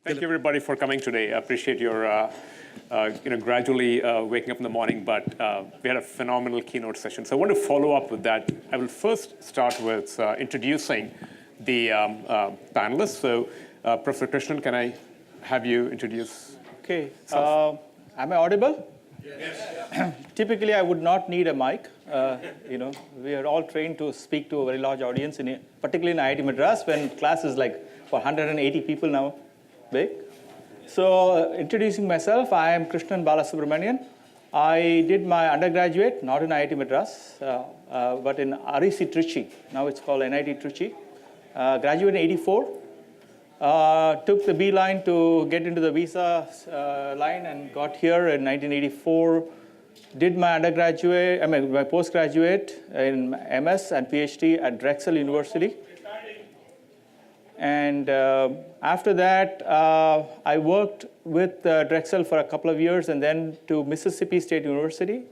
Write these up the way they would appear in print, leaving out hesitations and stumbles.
Thank you, everybody, for coming today. I appreciate your gradually waking up in the morning, but we had a phenomenal keynote session. So I want to follow up with that. I will first start with introducing the panelists. So Professor Krishnan, can I have you introduce? Okay. Am I audible? Yes. Typically, I would not need a mic. We are all trained to speak to a very large audience, particularly in IIT Madras, when class is like for 180 people now big. So introducing myself, I am Krishnan Balasubramanian. I did my undergraduate, not in IIT Madras, but in REC Trichy. Now it's called NIT Trichy. Graduated in '84. Took the B line to get into the visa line and got here in 1984. Did my my postgraduate in MS and PhD at Drexel University. And after that, I worked with Drexel for a couple of years and then to Mississippi State University.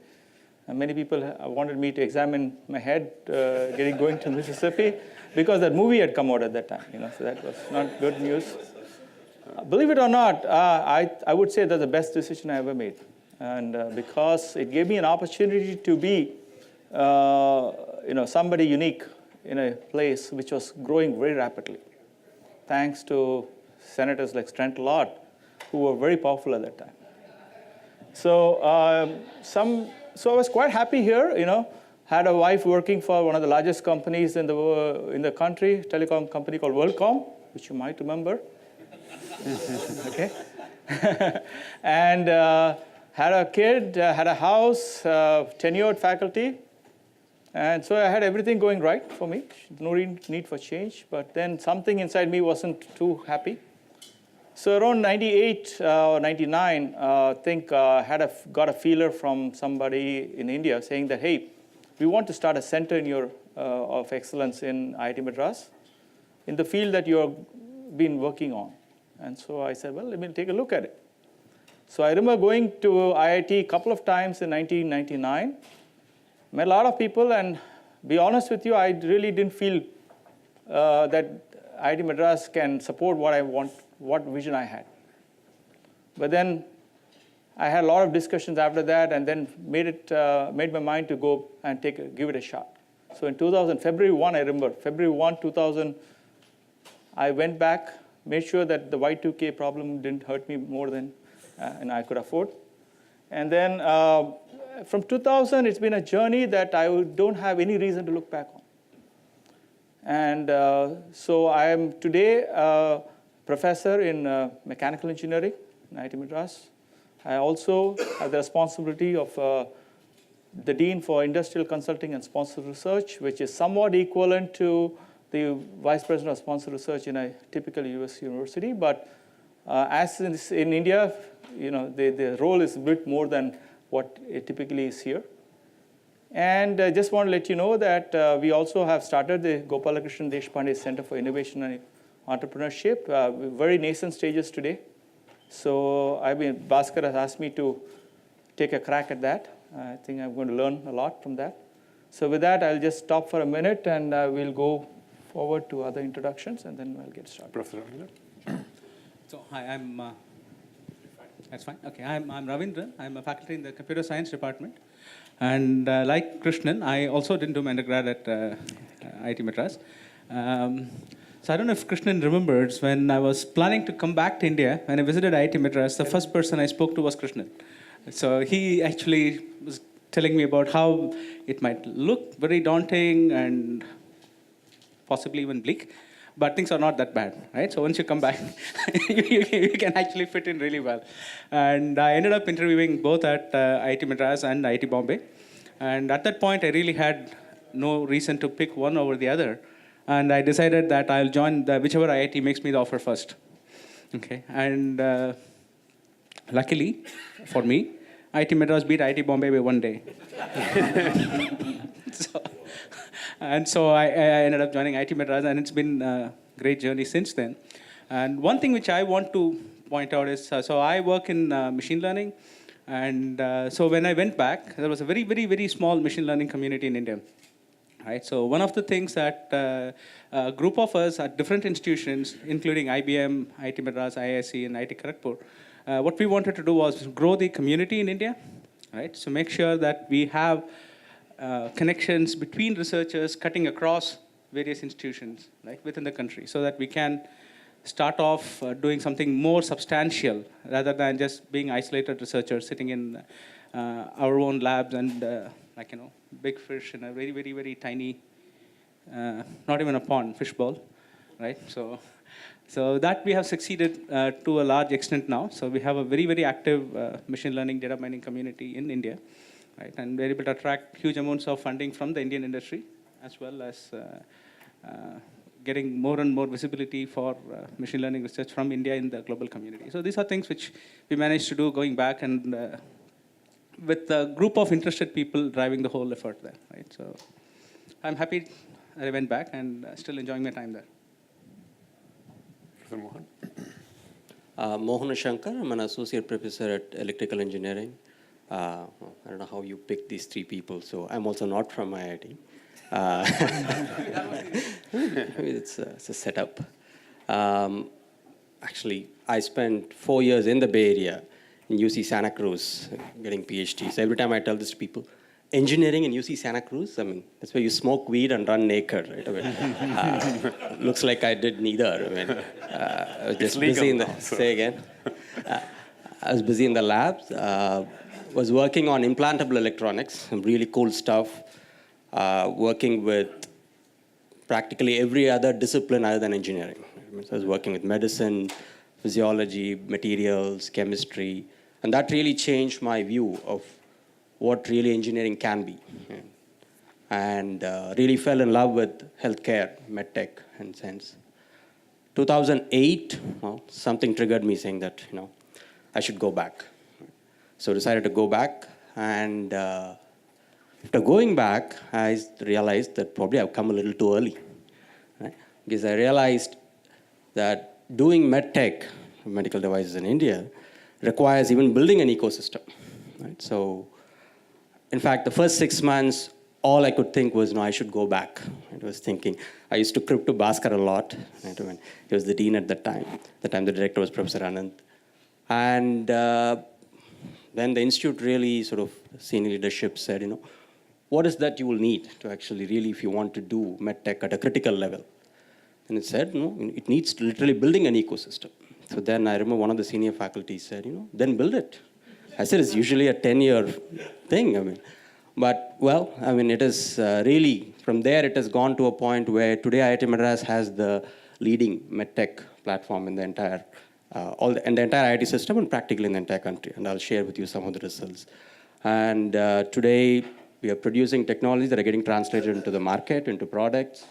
And many people wanted me to examine my head going to Mississippi because that movie had come out at that time, so that was not good news. Believe it or not, I would say that's the best decision I ever made. And because it gave me an opportunity to be somebody unique in a place which was growing very rapidly, thanks to senators like Trent Lott, who were very powerful at that time. So I was quite happy here, Had a wife working for one of the largest companies in the country, telecom company called WorldCom, which you might remember. Okay. And had a kid, had a house, tenured faculty. And so I had everything going right for me. No need for change. But then something inside me wasn't too happy. So around 98 or 99, I think got a feeler from somebody in India saying that, hey, we want to start a center of excellence in IIT Madras in the field that you've been working on. And so I said, well, let me take a look at it. So I remember going to IIT a couple of times in 1999. Met a lot of people, and be honest with you, I really didn't feel that IIT Madras can support what I want, what vision I had. But then I had a lot of discussions after that, and then made my mind to go and give it a shot. So in 2000, February 1, I remember, February 1, 2000, I went back, made sure that the Y2K problem didn't hurt me more than I could afford. And then from 2000, it's been a journey that I don't have any reason to look back on. And so I am today a professor in mechanical engineering in IIT Madras. I also have the responsibility of the Dean for Industrial Consulting and Sponsored Research, which is somewhat equivalent to the Vice President of Sponsored Research in a typical US university. But as in India, the role is a bit more than what it typically is here. And I just want to let you know that we also have started the Gopalakrishnan Deshpande Center for Innovation and Entrepreneurship, very nascent stages today. So Bhaskar has asked me to take a crack at that. I think I'm going to learn a lot from that. So with that, I'll just stop for a minute, and we'll go forward to other introductions, and then we'll get started. Professor Ravindran. So hi, I'm. That's fine. Okay, I'm Ravindran. I'm a faculty in the computer science department, and like Krishnan, I also didn't do my undergrad at IIT Madras. So I don't know if Krishnan remembers when I was planning to come back to India. When I visited IIT Madras, the first person I spoke to was Krishnan. So he actually was telling me about how it might look very daunting and possibly even bleak, but things are not that bad, right? So once you come back, you can actually fit in really well. And I ended up interviewing both at IIT Madras and IIT Bombay. And at that point, I really had no reason to pick one over the other. And I decided that I'll join whichever IIT makes me the offer first. Okay, and luckily for me, IIT Madras beat IIT Bombay by one day. So I ended up joining IIT Madras, and it's been a great journey since then. And one thing which I want to point out is, so I work in machine learning, and so when I went back, there was a very, very, very small machine learning community in India. right? So one of the things that a group of us at different institutions, including IBM, IIT Madras, IISc, and IIT Kharagpur, what we wanted to do was grow the community in India, right? So make sure that we have connections between researchers cutting across various institutions, right, within the country, so that we can start off doing something more substantial rather than just being isolated researchers sitting in our own labs and like, you know, big fish in a very, very, very tiny, not even a pond, fishbowl, right? So that we have succeeded to a large extent now. So we have a very, very active machine learning data mining community in India, right? And we're able to attract huge amounts of funding from the Indian industry, as well as getting more and more visibility for machine learning research from India in the global community. So these are things which we managed to do going back, and with a group of interested people driving the whole effort there, right? So I'm happy I went back and still enjoying my time there. Professor Mohan. Mohan Shankar, I'm an associate professor at electrical engineering. I don't know how you picked these three people, so I'm also not from IIT. It's a setup. Actually, I spent 4 years in the Bay Area in UC Santa Cruz getting PhD. So every time I tell this to people, engineering in UC Santa Cruz, I mean, that's where you smoke weed and run naked, right? I mean, looks like I did neither. I mean, I was just busy in the, now, so. say again. I was busy in the labs, was working on implantable electronics, some really cool stuff, working with practically every other discipline other than engineering. So I was working with medicine, physiology, materials, chemistry, and that really changed my view of what really engineering can be. And really fell in love with healthcare, medtech, and sense. 2008, well, something triggered me saying that, you know, I should go back. So decided to go back, and after going back, I realized that probably I've come a little too early, right? Because I realized that doing medtech, medical devices in India, requires even building an ecosystem, right? So, in fact, the first 6 months, all I could think was, no, I should go back. I was thinking, I used to crypto Bhaskar a lot. Right? When he was the dean at that time. At the time, the director was Professor Anand. And then the institute really sort of, senior leadership said, you know, what is that you will need to actually really, if you want to do medtech at a critical level? And it said, no, it needs to literally building an ecosystem. So then I remember one of the senior faculty said, you know, then build it. I said, it's usually a 10-year thing, I mean. But, well, I mean, it is really, from there it has gone to a point where today IIT Madras has the leading medtech platform in the entire, in the entire IIT system and practically in the entire country. And I'll share with you some of the results. And today we are producing technologies that are getting translated into the market, into products,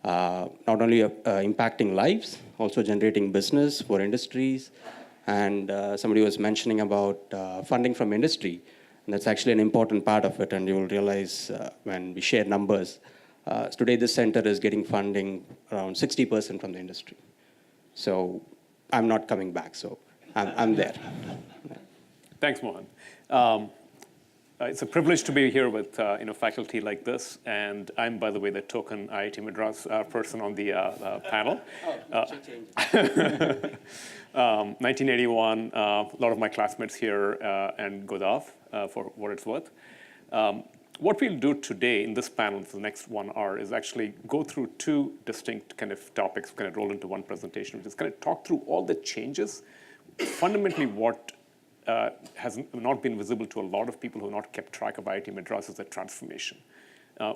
not only impacting lives, also generating business for industries. And somebody was mentioning about funding from industry. And that's actually an important part of it, and you will realize when we share numbers. Today, this center is getting funding around 60% from the industry. So I'm not coming back, so I'm there. Thanks, Mohan. It's a privilege to be here with faculty like this, and I'm, by the way, the token IIT Madras person on the panel. 1981, a lot of my classmates here and Godav, for what it's worth. What we'll do today in this panel for the next 1 hour is actually go through two distinct kind of topics, kind of roll into one presentation, which is kind of talk through all the changes, fundamentally what has not been visible to a lot of people who have not kept track of IIT Madras is a transformation.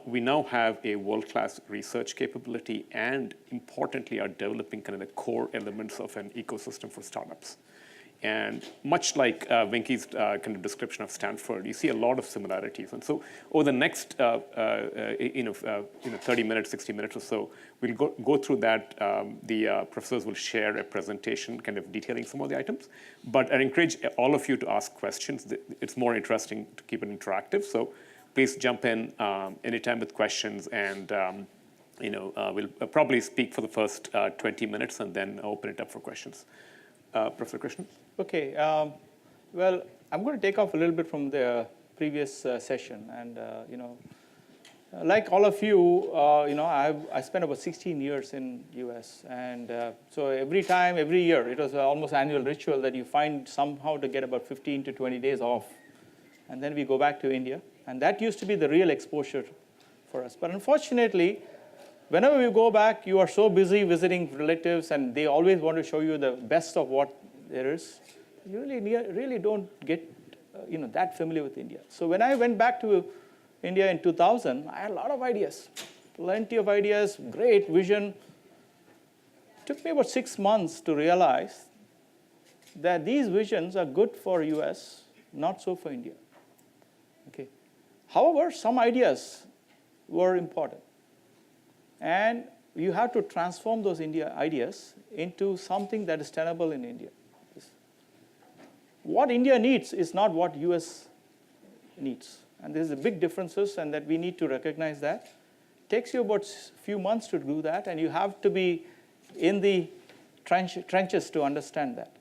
We now have a world-class research capability and, importantly, are developing kind of the core elements of an ecosystem for startups. And much like Venki's kind of description of Stanford, you see a lot of similarities. And so over the next 30 minutes, 60 minutes or so, we'll go through that. The professors will share a presentation kind of detailing some of the items. But I encourage all of you to ask questions. It's more interesting to keep it interactive. So please jump in anytime with questions, and we'll probably speak for the first 20 minutes and then open it up for questions. Professor Krishnan? Okay. Well, I'm going to take off a little bit from the previous session, and Like all of you, I spent about 16 years in US. And so every year, it was an almost annual ritual that you find somehow to get about 15 to 20 days off. And then we go back to India. And that used to be the real exposure for us. But unfortunately, whenever you go back, you are so busy visiting relatives, and they always want to show you the best of what there is. You really don't get that familiar with India. So when I went back to India in 2000, I had a lot of ideas, plenty of ideas, great vision. It took me about 6 months to realize that these visions are good for US, not so for India. Okay. However, some ideas were important. And you have to transform those India ideas into something that is tenable in India. What India needs is not what US needs. And there's a big differences, and that we need to recognize that. It takes you about a few months to do that, and you have to be in the trenches to understand that.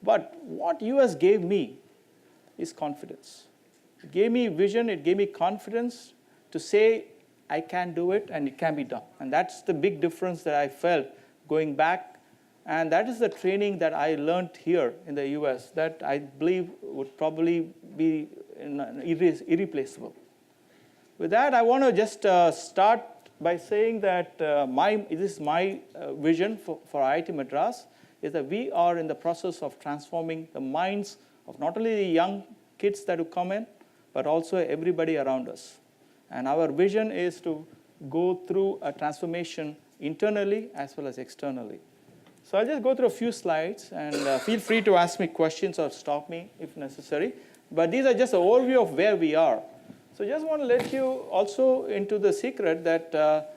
But what US gave me is confidence. It gave me vision, it gave me confidence to say, I can do it, and it can be done. And that's the big difference that I felt going back. And that is the training that I learned here in the US that I believe would probably be irreplaceable. With that, I want to just start by saying that this is my vision for IIT Madras, is that we are in the process of transforming the minds of not only the young kids that will come in, but also everybody around us. And our vision is to go through a transformation internally as well as externally. So I'll just go through a few slides, and feel free to ask me questions or stop me if necessary. But these are just an overview of where we are. So just want to let you also into the secret that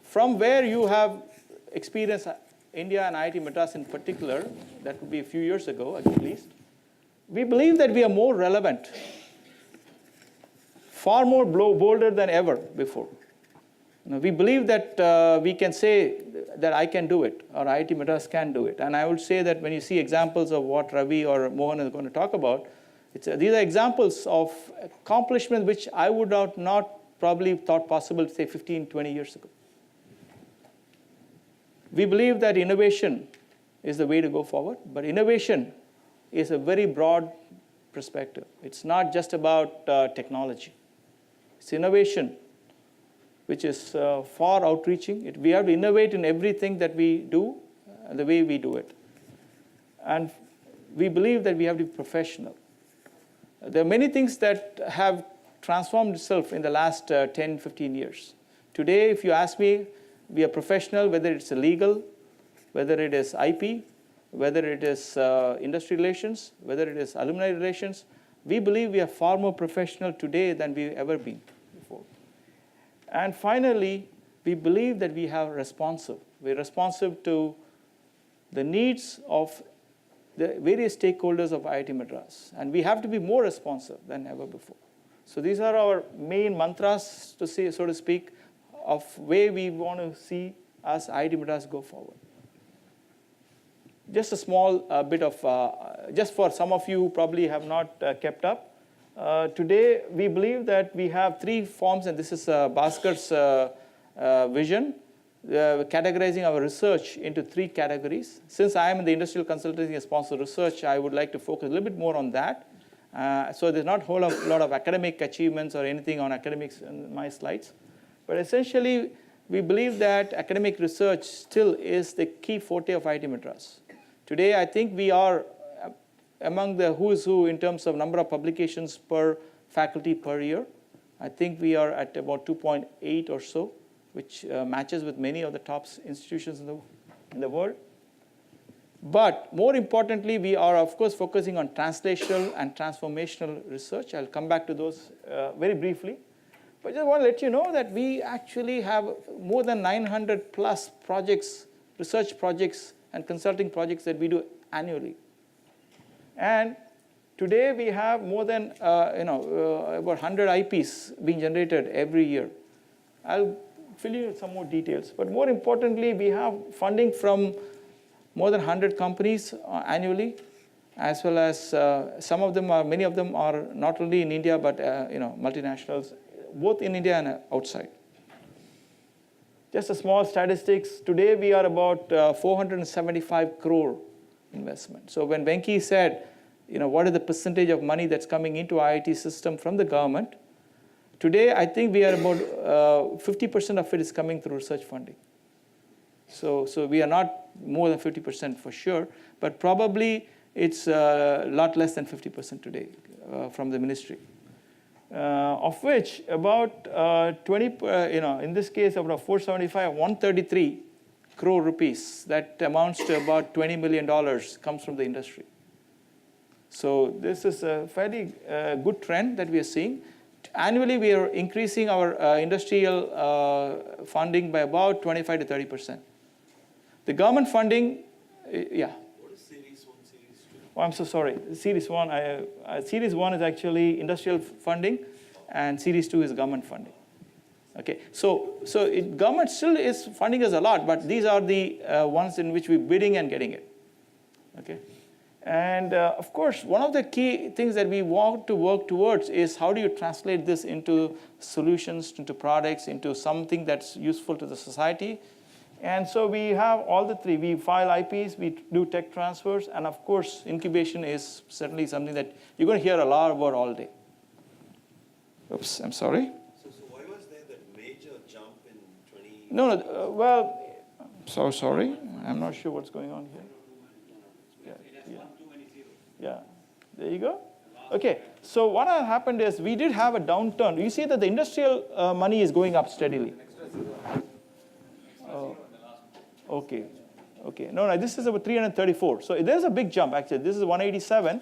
from where you have experienced India and IIT Madras in particular, that would be a few years ago at least, we believe that we are more relevant, far more bolder than ever before. We believe that we can say that I can do it, or IIT Madras can do it. And I would say that when you see examples of what Ravi or Mohan is going to talk about, these are examples of accomplishments which I would have not probably thought possible, say, 15, 20 years ago. We believe that innovation is the way to go forward, but innovation is a very broad perspective. It's not just about technology. It's innovation which is far outreaching. We have to innovate in everything that we do, the way we do it. And we believe that we have to be professional. There are many things that have transformed itself in the last 10, 15 years. Today, if you ask me, we are professional, whether it's legal, whether it is IP, whether it is industry relations, whether it is alumni relations. We believe we are far more professional today than we've ever been before. And finally, we believe that we have responsive. We're responsive to the needs of the various stakeholders of IIT Madras. And we have to be more responsive than ever before. So these are our main mantras, to say, so to speak, of where we want to see us IIT Madras go forward. Just a small bit of, just for some of you who probably have not kept up. Today, we believe that we have three forms, and this is Bhaskar's vision, categorizing our research into three categories. Since I am in the industrial consultancy and sponsor research, I would like to focus a little bit more on that. So there's not a whole lot of academic achievements or anything on academics in my slides. But essentially, we believe that academic research still is the key forte of IIT Madras. Today, I think we are among the who's who in terms of number of publications per faculty per year. I think we are at about 2.8 or so, which matches with many of the top institutions in the world. But more importantly, we are, of course, focusing on translational and transformational research. I'll come back to those very briefly. But I just want to let you know that we actually have more than 900 plus projects, research projects, and consulting projects that we do annually. And today we have more than about 100 IPs being generated every year. I'll fill you with some more details. But more importantly, we have funding from more than 100 companies annually, as well as many of them are not only in India, but multinationals both in India and outside. Just a small statistics. Today, we are about 475 crore investment. So when Venki said, what is the percentage of money that's coming into IIT system from the government? Today, I think we are about 50% of it is coming through research funding. So we are not more than 50% for sure, but probably it's a lot less than 50% today from the ministry. Of which about 20, in this case, about 475, 133 crore rupees, that amounts to about $20 million, comes from the industry. So this is a fairly good trend that we are seeing. Annually, we are increasing our industrial funding by about 25 to 30%. The government funding, yeah. What is Series 1, Series 2? Oh, I'm so sorry. Series 1, Series 1 is actually industrial funding, and Series 2 is government funding. Okay, so government still is funding us a lot, but these are the ones in which we're bidding and getting it. Okay, and of course, one of the key things that we want to work towards is how do you translate this into solutions, into products, into something that's useful to the society. And so we have all the three. We file IPs, we do tech transfers, and of course, incubation is certainly something that you're going to hear a lot about all day. Oops, I'm sorry. So why was there that major jump in 20? No, well, so sorry. I'm not sure what's going on here. Yeah, there you go. Okay, so what happened is we did have a downturn. You see that the industrial money is going up steadily. Okay. No, this is about 334. So there's a big jump, actually. This is 187.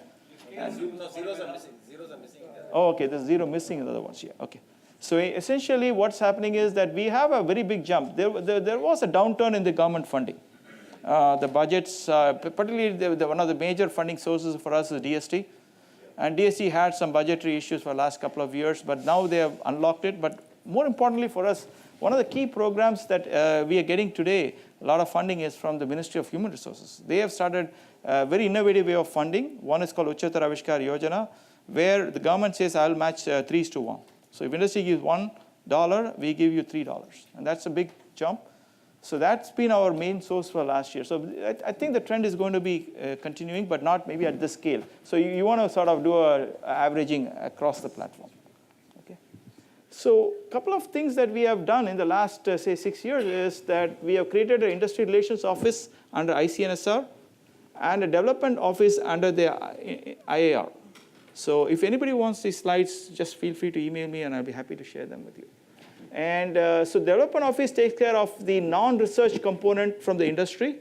No, zeros are missing. Zeros are missing. Oh, okay, there's zero missing in the other ones. Yeah, okay. So essentially what's happening is that we have a very big jump. There was a downturn in the government funding. The budgets, particularly one of the major funding sources for us is DST. And DST had some budgetary issues for the last couple of years, but now they have unlocked it. But more importantly for us, one of the key programs that we are getting today, a lot of funding is from the Ministry of Human Resources. They have started a very innovative way of funding. One is called Uchatar Avishkar Yojana, where the government says, I'll match 3:1. So if industry gives $1, we give you $3. And that's a big jump. So that's been our main source for last year. So I think the trend is going to be continuing, but not maybe at this scale. So you want to sort of do a averaging across the platform. So a couple of things that we have done in the last, say, 6 years is that we have created an Industry Relations Office under ICNSR and a development office under the IAR. So if anybody wants these slides, just feel free to email me and I'll be happy to share them with you. And so development office takes care of the non-research component from the industry,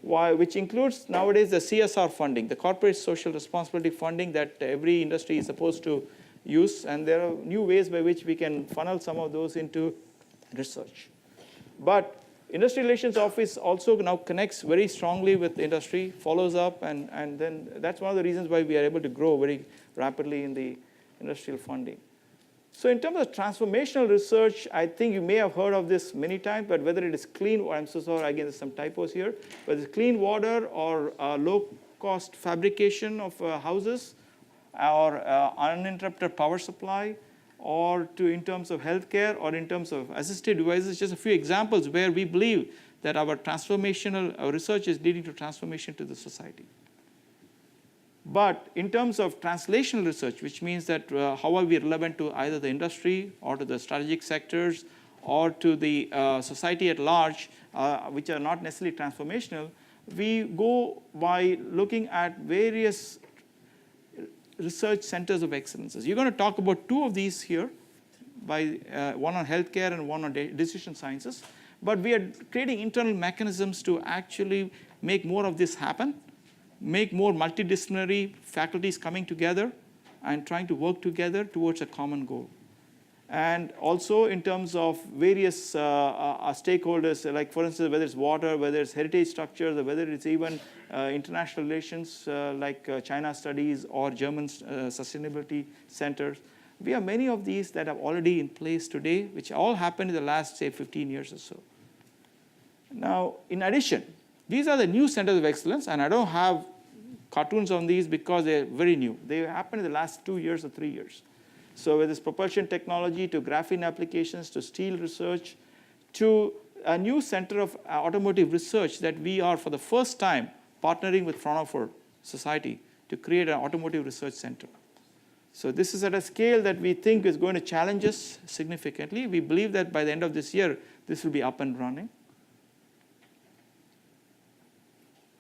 which includes nowadays the CSR funding, the corporate social responsibility funding that every industry is supposed to use, and there are new ways by which we can funnel some of those into research. But Industry Relations Office also now connects very strongly with industry, follows up, and then that's one of the reasons why we are able to grow very rapidly in the industrial funding. So in terms of transformational research, I think you may have heard of this many times, but whether it is clean, I'm so sorry, again, there's some typos here, whether it's clean water or low-cost fabrication of houses, or uninterrupted power supply, or in terms of healthcare, or in terms of assistive devices, just a few examples where we believe that our research is leading to transformation to the society. But in terms of translational research, which means that how are we relevant to either the industry or to the strategic sectors or to the society at large, which are not necessarily transformational, we go by looking at various research centers of excellence. You're going to talk about two of these here, one on healthcare and one on decision sciences. But we are creating internal mechanisms to actually make more of this happen, make more multidisciplinary faculties coming together and trying to work together towards a common goal. And also in terms of various stakeholders, like for instance, whether it's water, whether it's heritage structures, or whether it's even international relations like China studies or German sustainability centers. We have many of these that are already in place today, which all happened in the last, say, 15 years or so. Now, in addition, these are the new centers of excellence, and I don't have cartoons on these because they're very new. They happened in the last 2 years or 3 years. So with this propulsion technology to graphene applications to steel research to a new center of automotive research that we are for the first time partnering with Fraunhofer Society to create an automotive research center. So this is at a scale that we think is going to challenge us significantly. We believe that by the end of this year, this will be up and running.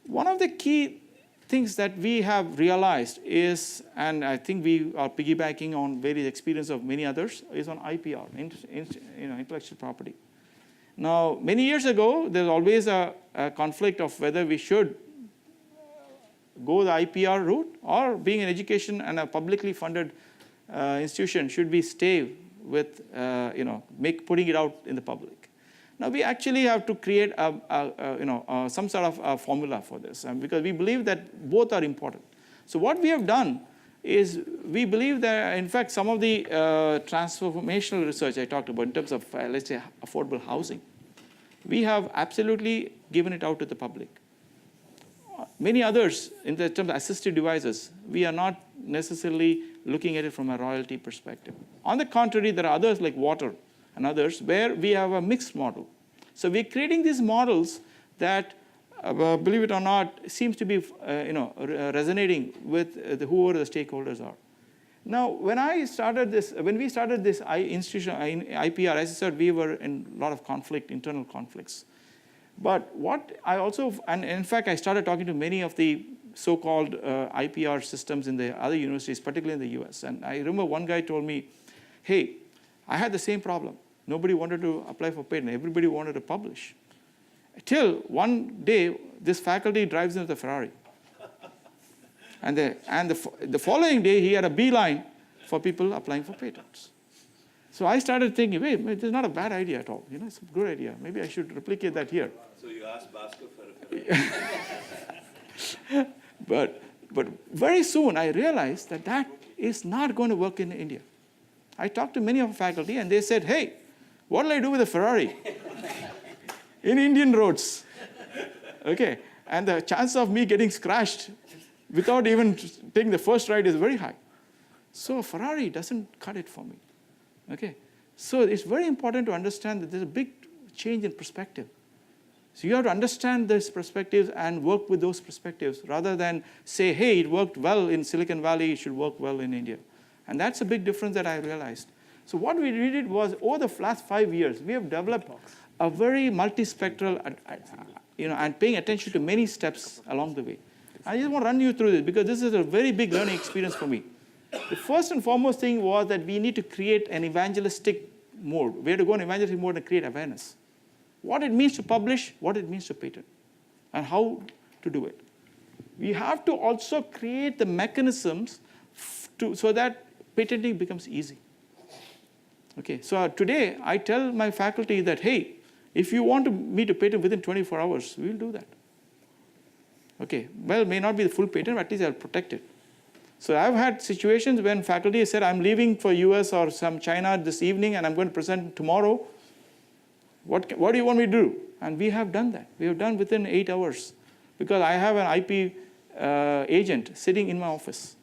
One of the key things that we have realized is, and I think we are piggybacking on various experience of many others, is on IPR, intellectual property. Now, many years ago, there's always a conflict of whether we should go the IPR route or being an education and a publicly funded institution, should we stay with, putting it out in the public. Now, we actually have to create some sort of a formula for this because we believe that both are important. So what we have done is we believe that, in fact, some of the transformational research I talked about in terms of, let's say, affordable housing, we have absolutely given it out to the public. Many others, in the terms of assistive devices, we are not necessarily looking at it from a royalty perspective. On the contrary, there are others like water and others where we have a mixed model. So we're creating these models that, believe it or not, seems to be resonating with whoever the stakeholders are. Now, when we started this institution, IPR, as I said, we were in a lot of conflict, internal conflicts. But what I also, and in fact, I started talking to many of the so-called IPR systems in the other universities, particularly in the US. And I remember one guy told me, hey, I had the same problem. Nobody wanted to apply for patent. Everybody wanted to publish. Till one day, this faculty drives into the Ferrari. And the following day, he had a beeline for people applying for patents. So I started thinking, wait, this is not a bad idea at all. It's a good idea. Maybe I should replicate that here. So you asked Bhaskar for a But very soon, I realized that that is not going to work in India. I talked to many of the faculty, and they said, hey, what will I do with a Ferrari in Indian roads? Okay, and the chance of me getting scratched without even taking the first ride is very high. So a Ferrari doesn't cut it for me. Okay, so it's very important to understand that there's a big change in perspective. So you have to understand these perspectives and work with those perspectives rather than say, hey, it worked well in Silicon Valley, it should work well in India. And that's a big difference that I realized. So what we did was, over the last 5 years, we have developed a very multispectral, and paying attention to many steps along the way. I just want to run you through this because this is a very big learning experience for me. The first and foremost thing was that we need to create an evangelistic mode. We have to go in evangelistic mode and create awareness. What it means to publish, what it means to patent, and how to do it. We have to also create the mechanisms so that patenting becomes easy. Okay, so today I tell my faculty that, hey, if you want me to patent within 24 hours, we'll do that. Okay, well, it may not be the full patent, but at least I'll protect it. So I've had situations when faculty said, I'm leaving for US or some China this evening and I'm going to present tomorrow. What do you want me to do? And we have done that. We have done within 8 hours because I have an IP agent sitting in my office.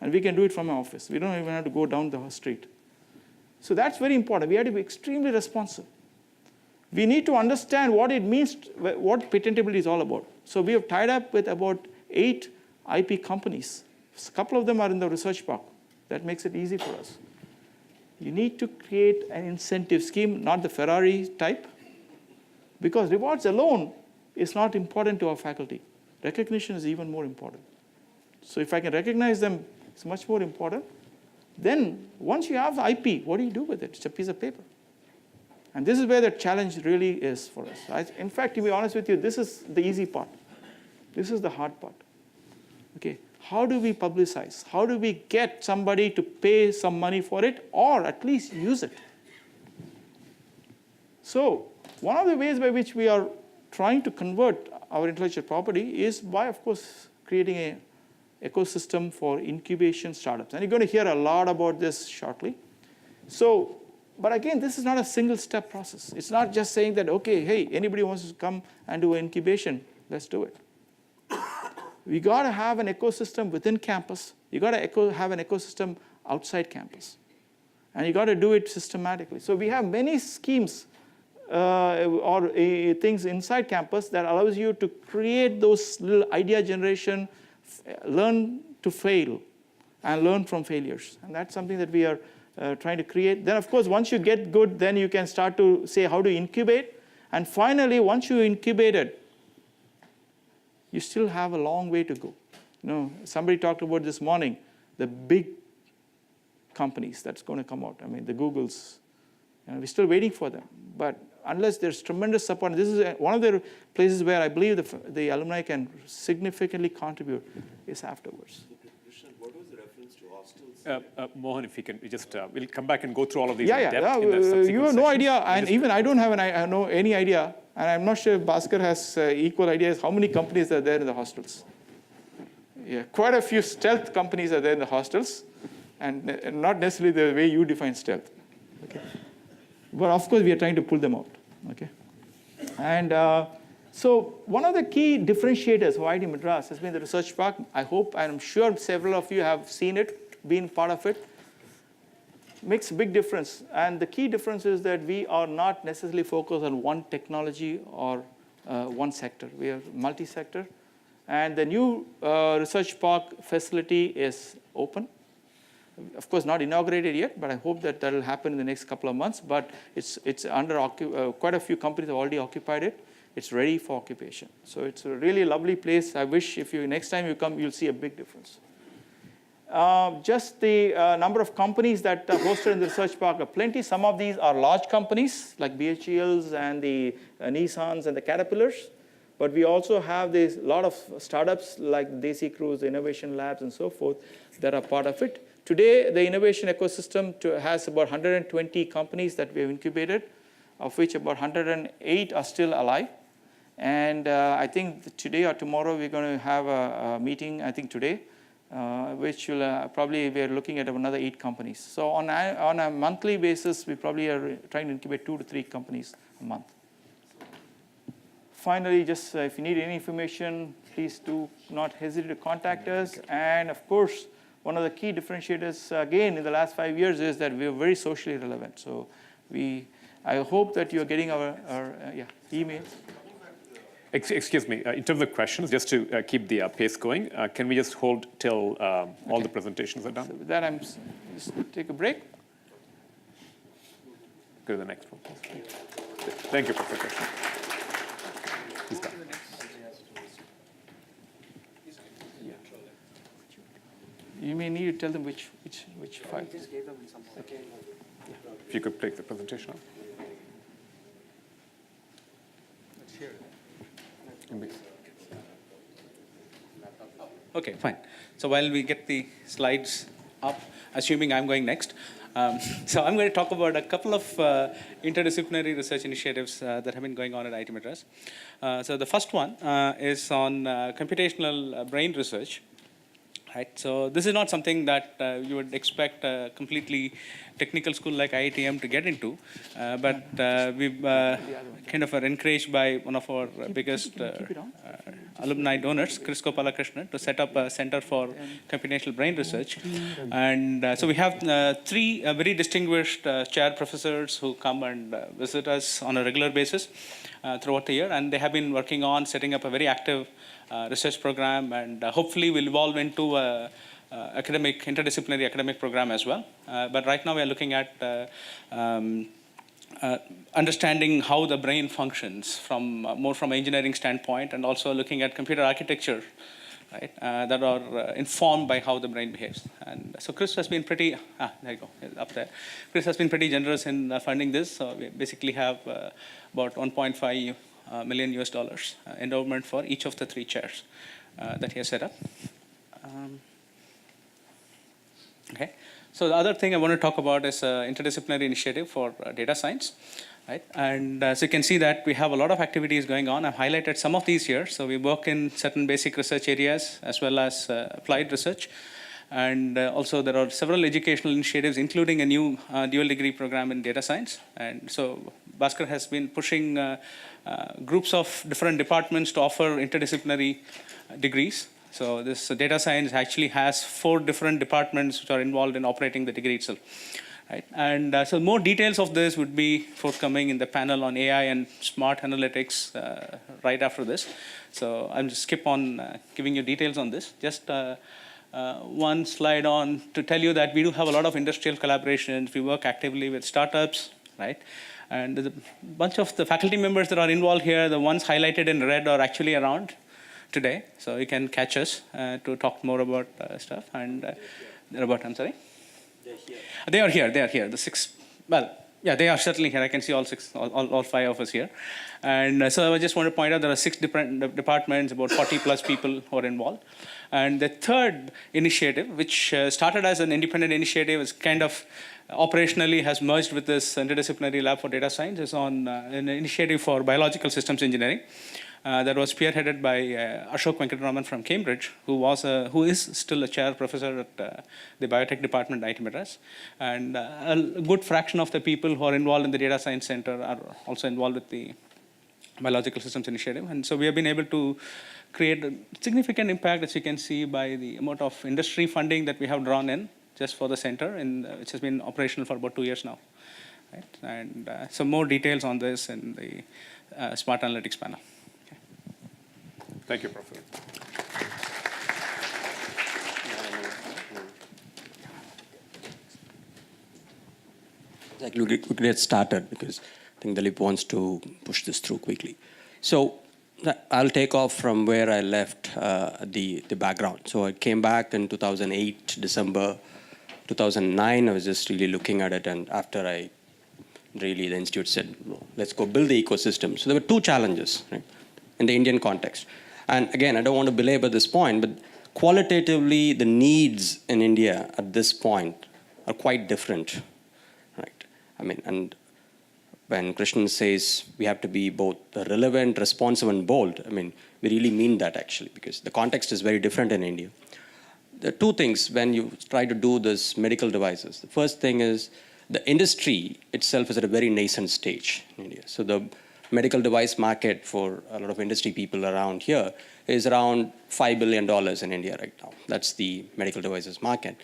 And we can do it from my office. We don't even have to go down the street. So that's very important. We have to be extremely responsive. We need to understand what it means, what patentability is all about. So we have tied up with about 8 IP companies. A couple of them are in the research park. That makes it easy for us. You need to create an incentive scheme, not the Ferrari type, because rewards alone is not important to our faculty. Recognition is even more important. So if I can recognize them, it's much more important. Then once you have the IP, what do you do with it? It's a piece of paper. And this is where the challenge really is for us. In fact, to be honest with you, this is the easy part. This is the hard part. Okay, how do we publicize? How do we get somebody to pay some money for it or at least use it? So one of the ways by which we are trying to convert our intellectual property is by, of course, creating an ecosystem for incubation startups. And you're going to hear a lot about this shortly. So, but again, this is not a single-step process. It's not just saying that, okay, hey, anybody wants to come and do an incubation, let's do it. We got to have an ecosystem within campus. You got to have an ecosystem outside campus. And you got to do it systematically. So we have many schemes or things inside campus that allows you to create those little idea generation, learn to fail, and learn from failures. And that's something that we are trying to create. Then, of course, once you get good, then you can start to say how to incubate. And finally, once you incubate it, you still have a long way to go. Somebody talked about this morning, the big companies that's going to come out. I mean, the Googles, we're still waiting for them. But unless there's tremendous support, this is one of the places where I believe the alumni can significantly contribute is afterwards. What was the reference to hostels? Mohan, if you can, we'll come back and go through all of these Yeah, in depth. yeah. In the subsequent You have no sessions. idea, and even I don't have any idea, and I'm not sure if Bhaskar has equal ideas how many companies are there in the hostels. Yeah, quite a few stealth companies are there in the hostels, and not necessarily the way you define stealth. Okay. But of course, we are trying to pull them out. Okay. And so one of the key differentiators of IIT Madras has been the research park. I hope, and I'm sure several of you have seen it, been part of it. Makes a big difference. And the key difference is that we are not necessarily focused on one technology or one sector. We are multi-sector. And the new research park facility is open. Of course, not inaugurated yet, but I hope that will happen in the next couple of months. But it's under quite a few companies have already occupied it. It's ready for occupation. So it's a really lovely place. I wish next time you come, you'll see a big difference. Just the number of companies that are hosted in the research park are plenty. Some of these are large companies like BHELs and the Nissans and the Caterpillars. But we also have a lot of startups like Desi Cruz, Innovation Labs, and so forth that are part of it. Today, the innovation ecosystem has about 120 companies that we have incubated, of which about 108 are still alive. And I think today or tomorrow, we're going to have a meeting, I think today, which will probably we're looking at another 8 companies. So on a monthly basis, we probably are trying to incubate 2 to 3 companies a month. Finally, just if you need any information, please do not hesitate to contact us. And of course, one of the key differentiators, again, in the last 5 years is that we are very socially relevant. So I hope that you're getting our emails. Excuse me, in terms of questions, just to keep the pace going, can we just hold till all the presentations are done? So with that, I'm just take a break. Go to the next one, please. Thank you, Professor Krishnan. He's done. You may need to tell them which file. If you could take the presentation on. Okay, fine. So while we get the slides up, assuming I'm going next, so I'm going to talk about a couple of interdisciplinary research initiatives that have been going on at IIT Madras. So the first one is on computational brain research. Right, so this is not something that you would expect a completely technical school like IITM to get into, but we've kind of are encouraged by one of our biggest alumni donors, Chris Krishnan, to set up a center for computational brain research. And so we have 3 very distinguished chair professors who come and visit us on a regular basis throughout the year, and they have been working on setting up a very active research program, and hopefully will evolve into a interdisciplinary academic program as well. But right now we are looking at understanding how the brain functions more from an engineering standpoint, and also looking at computer architecture, right, that are informed by how the brain behaves. And so Chris has been pretty, there you go, up there. Chris has been pretty generous in funding this. So we basically have about $1.5 million US endowment for each of the 3 chairs that he has set up. Okay. So the other thing I want to talk about is interdisciplinary initiative for data science. Right? And so you can see that we have a lot of activities going on. I've highlighted some of these here. So we work in certain basic research areas as well as applied research. And also there are several educational initiatives, including a new dual degree program in data science. And so Bhaskar has been pushing groups of different departments to offer interdisciplinary degrees. So this data science actually has 4 different departments which are involved in operating the degree itself. right? And so more details of this would be forthcoming in the panel on AI and smart analytics right after this. So I'll just skip on giving you details on this. Just one slide on to tell you that we do have a lot of industrial collaborations. We work actively with startups, right? And there's a bunch of the faculty members that are involved here. The ones highlighted in red are actually around today, so you can catch us to talk more about stuff. And Robert, I'm sorry? They are here. They are here. The six. Well, yeah, they are certainly here. I can see all six, all five of us here. And so I just want to point out there are 6 different departments, about 40 plus people who are involved. And the third initiative, which started as an independent initiative, is kind of operationally has merged with this interdisciplinary lab for data science, is on an initiative for biological systems engineering. That was spearheaded by Ashok Venkataraman from Cambridge, who is still a chair professor at the biotech department at IIT Madras. And a good fraction of the people who are involved in the data science center are also involved with the biological systems initiative. And so we have been able to create a significant impact, as you can see by the amount of industry funding that we have drawn in just for the center, which has been operational for about 2 years now. Right? And some more details on this in the smart analytics panel. Thank you, Professor. Exactly, we could get started because I think Dilip wants to push this through quickly. So I'll take off from where I left the background. So I came back in 2008, December 2009. I was just really looking at it, and after the institute said, well, let's go build the ecosystem. So there were 2 challenges, right, in the Indian context. And again, I don't want to belabor this point, but qualitatively, the needs in India at this point are quite different, right? I mean, and when Krishnan says we have to be both relevant, responsive, and bold, I mean, we really mean that actually, because the context is very different in India. There are 2 things when you try to do this medical devices. The first thing is the industry itself is at a very nascent stage in India. So the medical device market for a lot of industry people around here is around $5 billion in India right now. That's the medical devices market.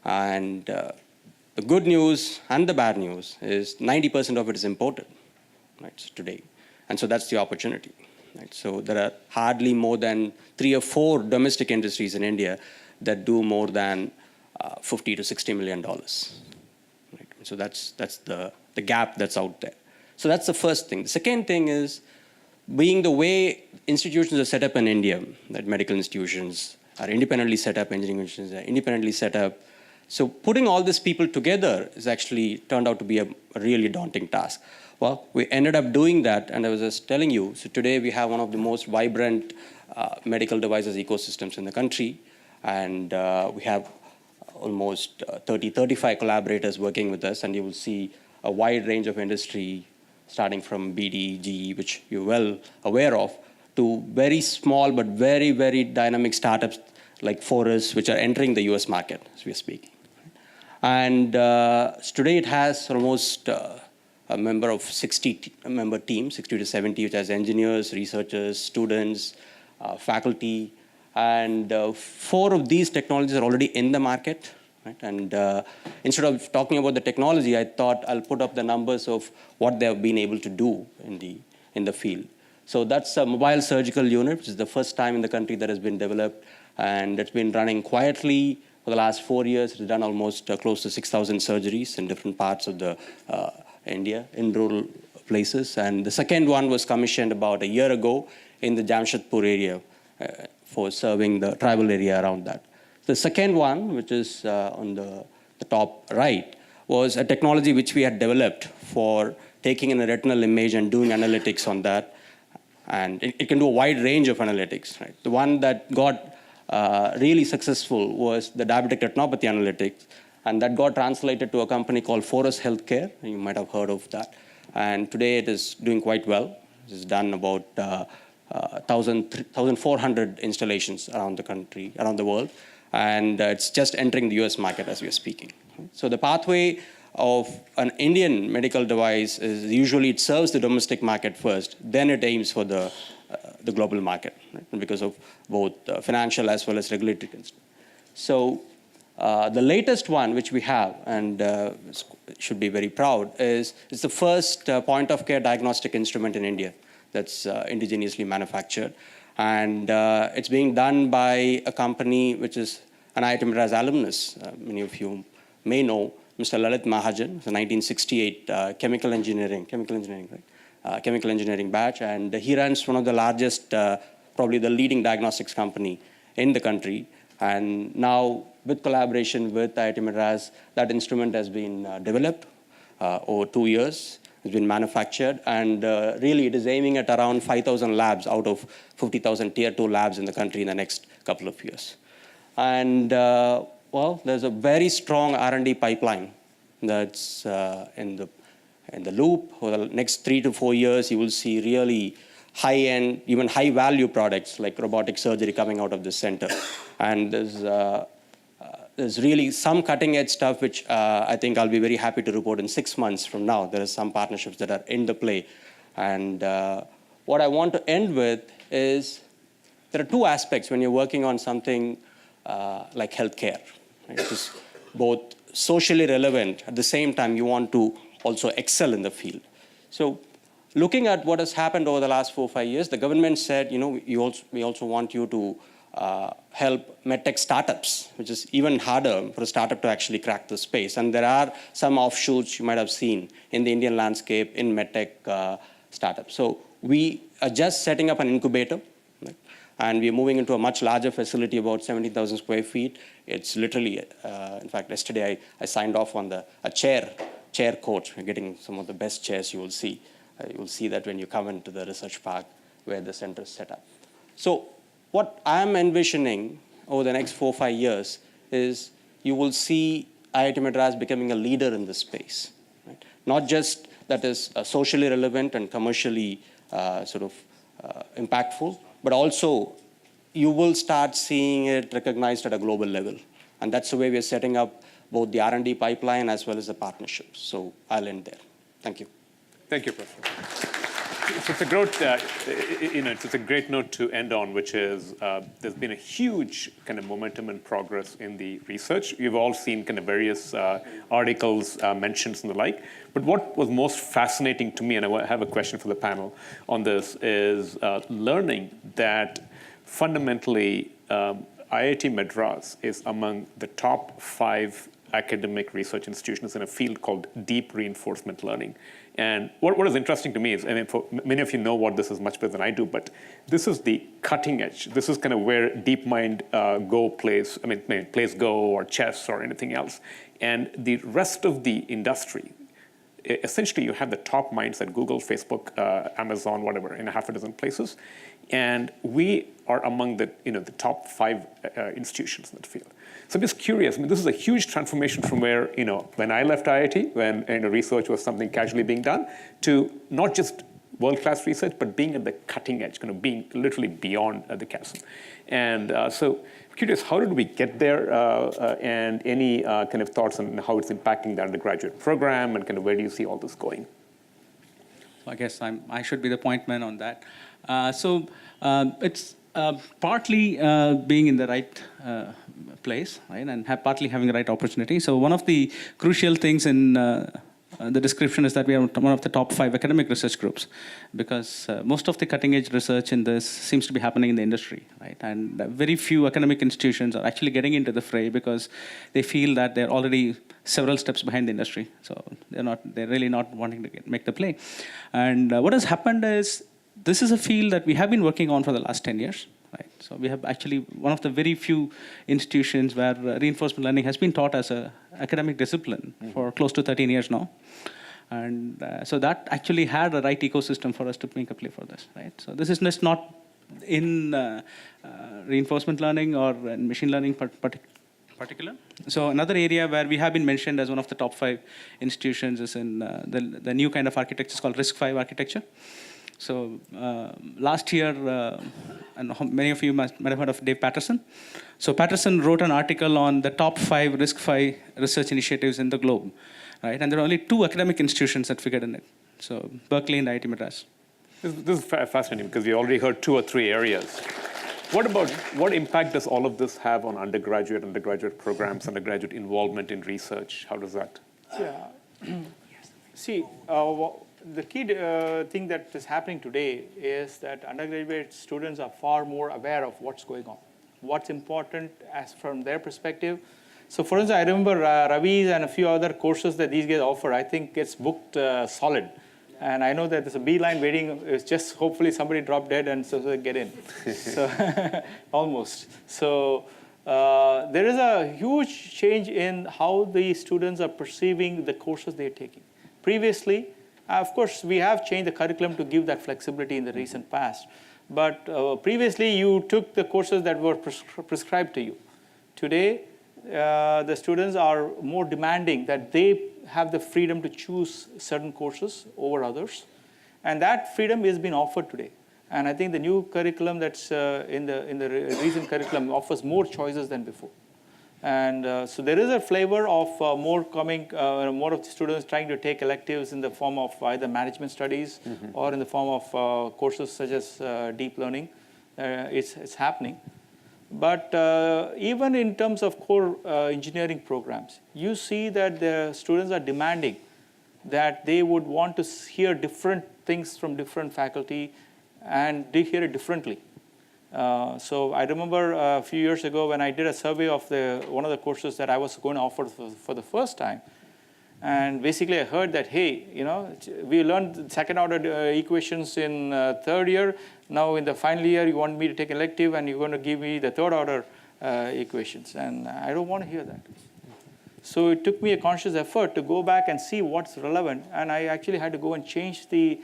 And the good news and the bad news is 90% of it is imported, right, today. And so that's the opportunity. Right? So there are hardly more than 3 or 4 domestic industries in India that do more than $50 to $60 million. Right? So that's the gap that's out there. So that's the first thing. The second thing is, being the way institutions are set up in India, that medical institutions are independently set up, engineering institutions are independently set up. So putting all these people together is actually turned out to be a really daunting task. Well, we ended up doing that, and I was just telling you, so today we have one of the most vibrant medical devices ecosystems in the country, and we have almost 35 collaborators working with us, and you will see a wide range of industry, starting from BD, GE, which you're well aware of, to very small but very, very dynamic startups like Forus, which are entering the US market as we are speaking. And today it has almost a member of 60-member team, 60 to 70, which has engineers, researchers, students, faculty. And 4 of these technologies are already in the market. Right? And instead of talking about the technology, I thought I'll put up the numbers of what they have been able to do in the field. So that's a mobile surgical unit, which is the first time in the country that has been developed, and it's been running quietly for the last 4 years. It's done almost close to 6,000 surgeries in different parts of the India, in rural places. And the second one was commissioned about a year ago in the Jamshedpur area for serving the tribal area around that. The second one, which is on the top right, was a technology which we had developed for taking in a retinal image and doing analytics on that. And it can do a wide range of analytics. Right? The one that got really successful was the diabetic retinopathy analytics, and that got translated to a company called Forus Healthcare. You might have heard of that. And today it is doing quite well. It's done about 1,400 installations around the country, around the world. And it's just entering the US market as we are speaking. So the pathway of an Indian medical device is usually it serves the domestic market first, then it aims for the global market, right? Because of both financial as well as regulatory constraints. So The latest one, which we have, and should be very proud, is the first point-of-care diagnostic instrument in India that's indigenously manufactured. And it's being done by a company which is an IIT Madras alumnus. Many of you may know Mr. Lalit Mahajan, the 1968 chemical engineering, right? Chemical engineering batch, and he runs one of the largest, probably the leading diagnostics company in the country. And now, with collaboration with IIT Madras, that instrument has been developed over 2 years. It's been manufactured, and really it is aiming at around 5,000 labs out of 50,000 tier 2 labs in the country in the next couple of years. And well, there's a very strong R&D pipeline that's in the loop. For the next 3 to 4 years, you will see really high-end, even high-value products like robotic surgery coming out of this center. And there's really some cutting-edge stuff which I think I'll be very happy to report in 6 months from now. There are some partnerships that are in the play. And what I want to end with is there are 2 aspects when you're working on something like healthcare. Right? It's both socially relevant, at the same time you want to also excel in the field. So looking at what has happened over the last 4 or 5 years, the government said, we also want you to help medtech startups, which is even harder for a startup to actually crack the space. And there are some offshoots you might have seen in the Indian landscape in medtech startups. So we are just setting up an incubator, right? And we're moving into a much larger facility, about 70,000 square feet. It's literally, in fact, yesterday I signed off on a chair coach. We're getting some of the best chairs you will see. You will see that when you come into the research park where the center is set up. So what I'm envisioning over the next 4 or 5 years is you will see IIT Madras becoming a leader in this space. Right? Not just that is socially relevant and commercially impactful, but also you will start seeing it recognized at a global level. And that's the way we're setting up both the R&D pipeline as well as the partnerships. So I'll end there. Thank you. Thank you, Professor. It's a great note to end on, which is there's been a huge kind of momentum and progress in the research. You've all seen kind of various articles, mentions and the like. But what was most fascinating to me, and I have a question for the panel on this, is learning that fundamentally IIT Madras is among the top 5 academic research institutions in a field called deep reinforcement learning. And what is interesting to me is, for many of you know what this is much better than I do, but this is the cutting edge. This is kind of where DeepMind Go plays, plays Go or chess or anything else. And the rest of the industry, essentially you have the top minds at Google, Facebook, Amazon, whatever, in a half a dozen places. And we are among the top 5 institutions in that field. So I'm just curious. This is a huge transformation from where, when I left IIT, when research was something casually being done, to not just world-class research, but being at the cutting edge, kind of being literally beyond the chasm. And so I'm curious, how did we get there? And any kind of thoughts on how it's impacting the undergraduate program, and kind of where do you see all this going? So I guess I should be the point man on that. It's partly being in the right place, right, and partly having the right opportunity. So one of the crucial things in the description is that we are one of the top 5 academic research groups, because most of the cutting edge research in this seems to be happening in the industry, right? And very few academic institutions are actually getting into the fray because they feel that they're already several steps behind the industry. So they're really not wanting to make the play. And what has happened is, this is a field that we have been working on for the last 10 years. Right. So we have actually one of the very few institutions where reinforcement learning has been taught as an academic discipline for close to 13 years now. And so that actually had a right ecosystem for us to make a play for this. Right. So this is just not in reinforcement learning or in machine learning particular. So another area where we have been mentioned as one of the top 5 institutions is in the new kind of architecture. It's called RISC-V architecture. So last year, and many of you might have heard of Dave Patterson. So Patterson wrote an article on the top 5 RISC-V research initiatives in the globe, right? And there are only 2 academic institutions that figured in it. So Berkeley and IIT Madras. This is fascinating because we already heard 2 or 3 areas. What impact does all of this have on undergraduate programs, undergraduate involvement in research? How does that? Yeah. See, the key thing that is happening today is that undergraduate students are far more aware of what's going on, what's important as from their perspective. So for instance, I remember Ravi's and a few other courses that these guys offer, I think it's booked solid. And I know that there's a beeline waiting. It's just hopefully somebody drop dead and so they get in. So almost. So there is a huge change in how the students are perceiving the courses they're taking. Previously, of course, we have changed the curriculum to give that flexibility in the recent past. But previously, you took the courses that were prescribed to you. Today, the students are more demanding that they have the freedom to choose certain courses over others. And that freedom is being offered today. And I think the new curriculum that's in the recent curriculum offers more choices than before. And so there is a flavor of more of the students trying to take electives in the form of either management studies or in the form of courses such as deep learning. It's happening. But even in terms of core engineering programs, you see that the students are demanding that they would want to hear different things from different faculty and they hear it differently. So I remember a few years ago when I did a survey of one of the courses that I was going to offer for the first time. And basically I heard that, hey, we learned second order equations in third year. Now in the final year, you want me to take elective and you're going to give me the third order equations. And I don't want to hear that. So it took me a conscious effort to go back and see what's relevant. And I actually had to go and change the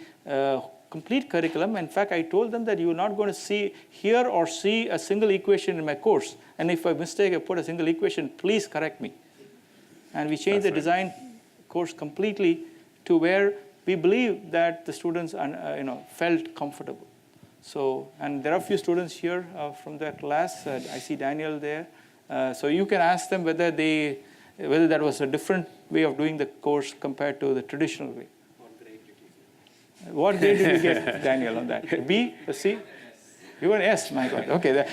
complete curriculum. In fact, I told them that you're not going to hear or see a single equation in my course. And if by mistake I put a single equation, please correct me. And we changed the design course completely to where we believe that the students felt comfortable. So, and there are a few students here from that class. I see Daniel there. So you can ask them whether that was a different way of doing the course compared to the traditional way. What grade did you get, Daniel, on that? A B? A C? You got an S, my God. Okay.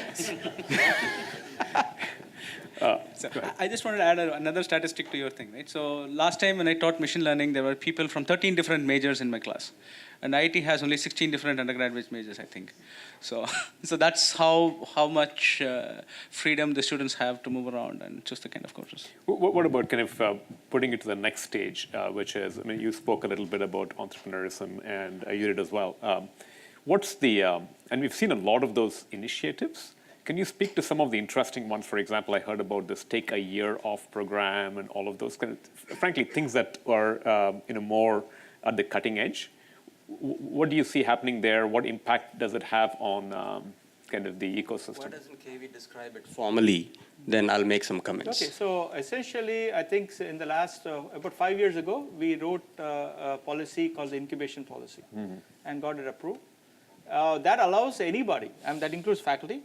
So I just wanted to add another statistic to your thing, right? So last time when I taught machine learning, there were people from 13 different majors in my class. And IIT has only 16 different undergraduate majors, I think. So that's how much freedom the students have to move around and choose the kind of courses. What about kind of putting it to the next stage, which is, you spoke a little bit about entrepreneurism and you did as well. What's and we've seen a lot of those initiatives. Can you speak to some of the interesting ones? For example, I heard about this Take a Year Off program and all of those kind of, frankly, things that are more at the cutting edge. What do you see happening there? What impact does it have on kind of the ecosystem? Why doesn't KV describe it formally? Then I'll make some comments. Okay, so essentially, I think in the last, about 5 years ago, we wrote a policy called the incubation policy and got it approved. That allows anybody, and that includes faculty.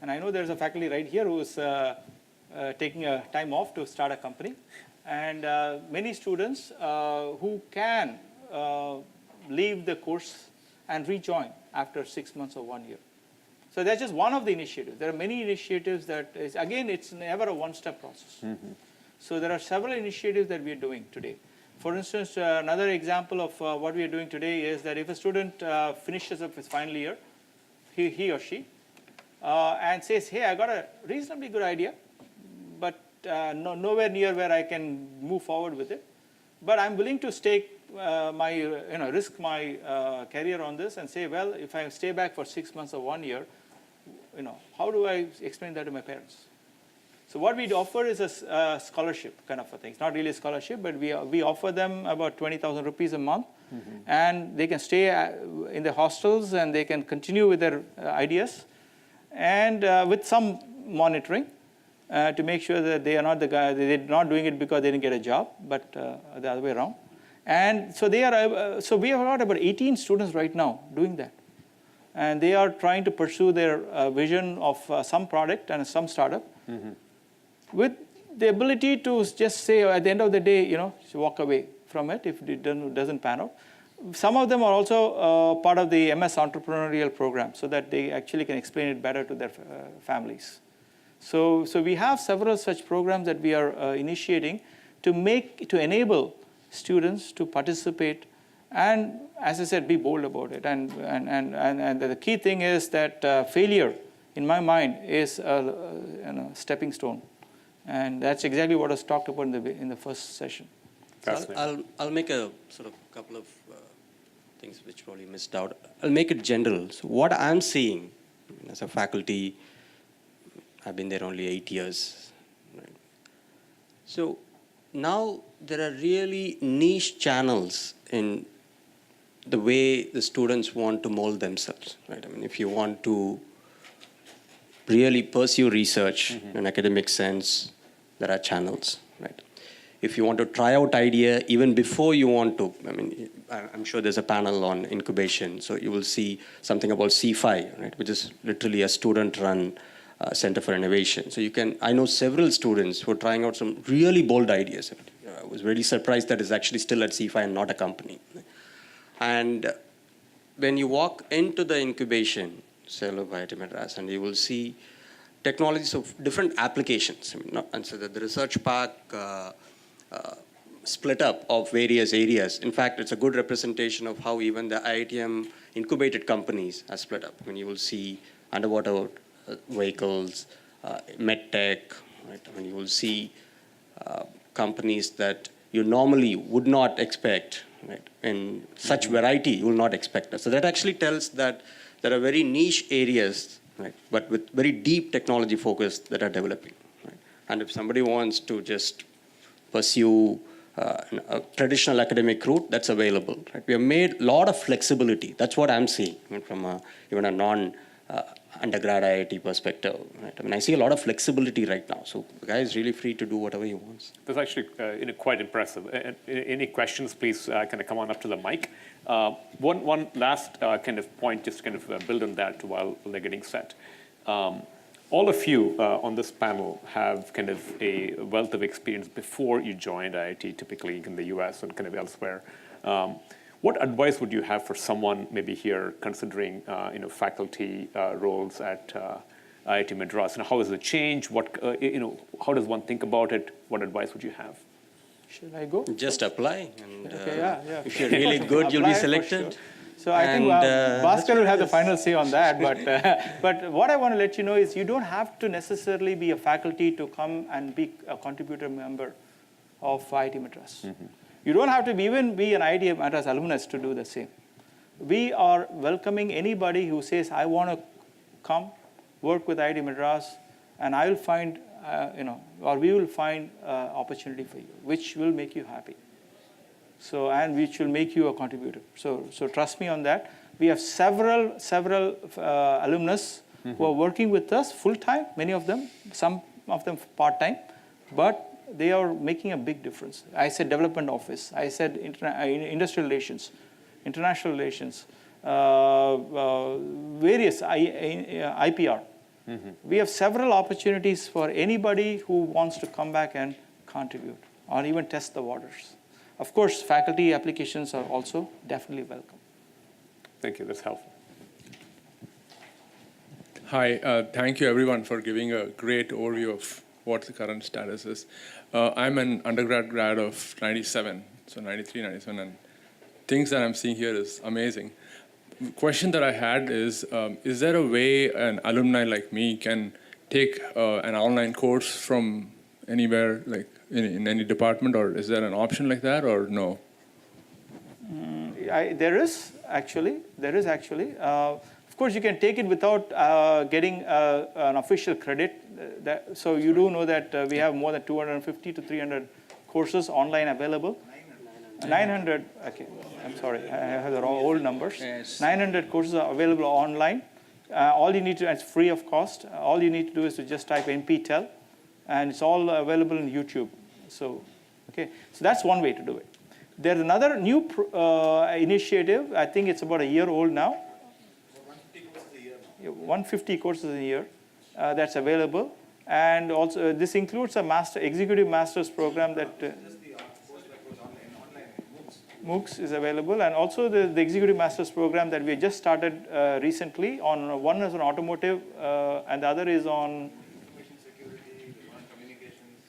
And I know there's a faculty right here who is taking a time off to start a company. And many students who can leave the course and rejoin after 6 months or 1 year. So that's just one of the initiatives. There are many initiatives that is, again, it's never a one-step process. So there are several initiatives that we are doing today. For instance, another example of what we are doing today is that if a student finishes up his final year, he or she, and says, hey, I got a reasonably good idea, but nowhere near where I can move forward with it. But I'm willing to risk my career on this and say, well, if I stay back for 6 months or 1 year, how do I explain that to my parents? So what we offer is a scholarship kind of a thing. It's not really a scholarship, but we offer them about 20,000 rupees a month, and they can stay in the hostels and they can continue with their ideas. And with some monitoring to make sure that they are not they're not doing it because they didn't get a job, but the other way around. And so so we have got about 18 students right now doing that. And they are trying to pursue their vision of some product and some startup with the ability to just say at the end of the day, walk away from it if it doesn't pan out. some of them are also part of the MS entrepreneurial program so that they actually can explain it better to their families. So we have several such programs that we are initiating to enable students to participate and, as I said, be bold about it. And the key thing is that failure, in my mind, is a stepping stone. And that's exactly what was talked about in the first session. So I'll make a sort of couple of things which probably missed out. I'll make it general. So what I'm seeing as a faculty, I've been there only 8 years. Right? So now there are really niche channels in the way the students want to mold themselves. Right? I mean, if you want to really pursue research in an academic sense, there are channels. Right? If you want to try out idea, even before you want to, I mean, I'm sure there's a panel on incubation, so you will see something about C5, right, which is literally a student-run center for innovation. So I know several students who are trying out some really bold ideas. I was really surprised that it's actually still at C5 and not a company. And when you walk into the incubation cell of IIT Madras, and you will see technologies of different applications. I mean, and so that the research park split up of various areas. In fact, it's a good representation of how even the IITM incubated companies are split up. I mean, you will see underwater vehicles, medtech, right? I mean, you will see companies that you normally would not expect, right? In such variety, you will not expect that. So that actually tells that there are very niche areas, right, but with very deep technology focus that are developing. Right? And if somebody wants to just pursue a traditional academic route, that's available. Right? We have made a lot of flexibility. That's what I'm seeing, I mean, from even a non-undergrad IIT perspective. Right? I mean, I see a lot of flexibility right now. So the guy is really free to do whatever he wants. That's actually quite impressive. Any questions, please kind of come on up to the mic. One last kind of point, just to kind of build on that while they're getting set. All of you on this panel have kind of a wealth of experience before you joined IIT, typically in the US and kind of elsewhere. What advice would you have for someone maybe here considering faculty roles at IIT Madras? And how has it changed? How does one think about it? What advice would you have? Should I go? Just apply. And, Okay, yeah. if you're really good, you'll be selected. Sure. So I think Bhaskar will have the final say on that. But what I want to let you know is you don't have to necessarily be a faculty to come and be a contributor member of IIT Madras. Mm-hmm. You don't have to even be an IIT Madras alumnus to do the same. We are welcoming anybody who says, I want to come, work with IIT Madras, and I will find, or we will find opportunity for you, which will make you happy. So, and which will make you a contributor. So trust me on that. We have several alumnus who are working with us full-time, many of them, some of them part-time, but they are making a big difference. I said development office. I said industrial relations, international relations, various IPR. Mm-hmm. We have several opportunities for anybody who wants to come back and contribute or even test the waters. Of course, faculty applications are also definitely welcome. Thank you. That's helpful. Hi. Thank you, everyone, for giving a great overview of what the current status is. I'm an undergrad grad of 97, so 93, 97, and things that I'm seeing here is amazing. The question that I had is there a way an alumni like me can take an online course from anywhere, like in any department, or is there an option like that, or no? There is actually. Of course, you can take it without getting an official credit. So you do know that we have more than 250 to 300 courses online available. 900. Okay, I'm sorry, I have the wrong old numbers. Yes. 900 courses are available online. All you need to, it's free of cost. All you need to do is to just type NPTEL, and it's all available in YouTube. So that's one way to do it. There's another new initiative. I think it's about a year old now. 150 courses a year that's available, and also this includes a executive master's program that. MOOCs is available, and also the Executive Master's Program that we just started recently. One is on automotive, and the other is on